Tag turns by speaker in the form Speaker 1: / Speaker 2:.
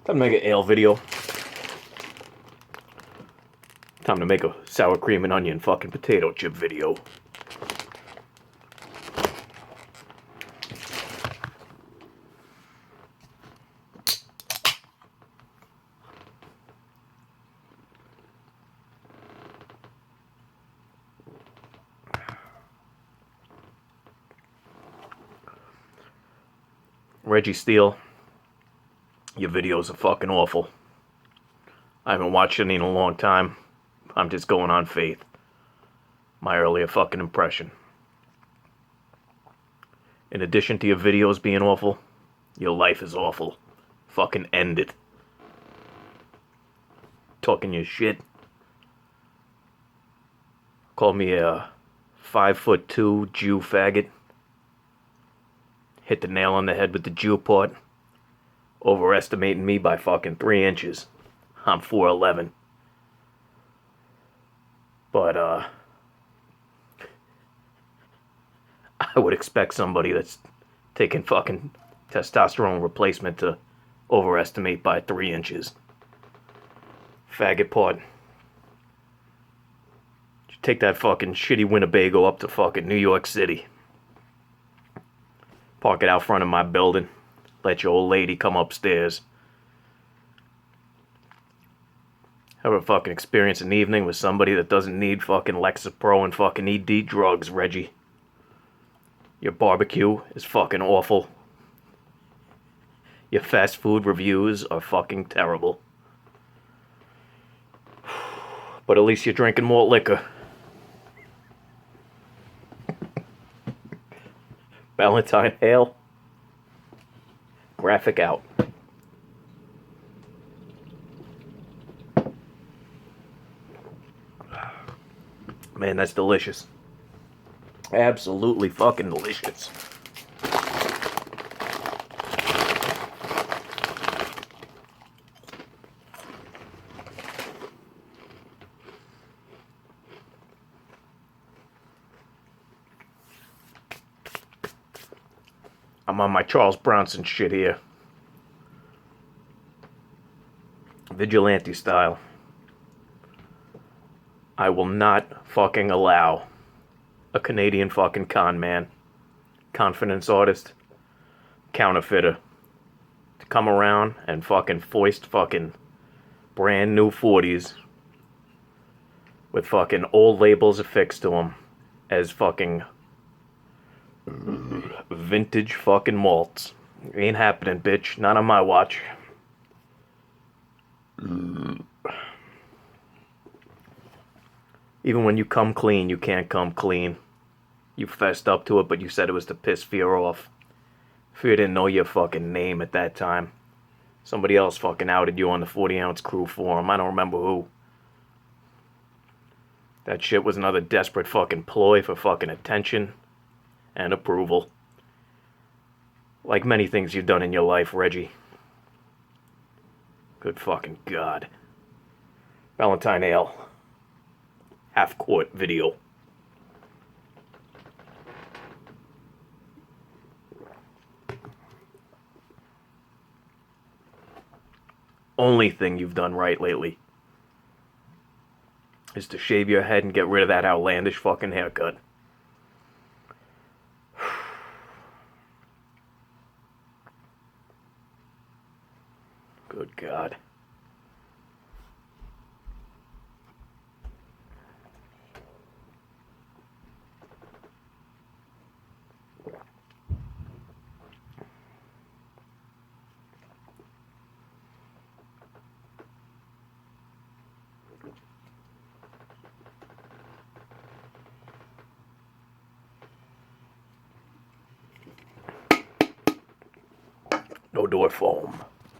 Speaker 1: Time to make an ale video. Time to make a sour cream and onion fucking potato chip video. Reggie Steele, your videos are fucking awful. I haven't watched any in a long time. I'm just going on faith. My earlier fucking impression. In addition to your videos being awful, your life is awful. Fucking end it. Talking your shit. Call me a 5'2" Jew faggot. Hit the nail on the head with the Jew part. Overestimating me by fucking 3 inches. I'm 4'11". But, I would expect somebody that's taking fucking testosterone replacement to overestimate by 3 inches. Faggot part. You take that fucking shitty Winnebago up to fucking New York City. Park it out front of my building. Let your old lady come upstairs. Have a fucking experience an evening with somebody that doesn't need fucking Lexapro and fucking ED drugs, Reggie. Your barbecue is fucking awful. Your fast food reviews are fucking terrible. But at least you're drinking more liquor. Ballantine Ale. Graphic out. Man, that's delicious. Absolutely fucking delicious. I'm on my Charles Bronson shit here. Vigilante style. I will not fucking allow a Canadian fucking con man, confidence artist, counterfeiter to come around and fucking foist fucking brand new 40s with fucking old labels affixed to them as fucking vintage fucking malts. Ain't happening, bitch. Not on my watch. Even when you come clean, you can't come clean. You fessed up to it, but you said it was to piss fear off. Fear didn't know your fucking name at that time. Somebody else fucking outed you on the 40-ounce crew forum. I don't remember who. That shit was another desperate fucking ploy for fucking attention and approval. Like many things you've done in your life, Reggie. Good fucking God. Ballantine Ale. Half-quart video. Only thing you've done right lately is to shave your head and get rid of that outlandish fucking haircut. Good God. No door foam.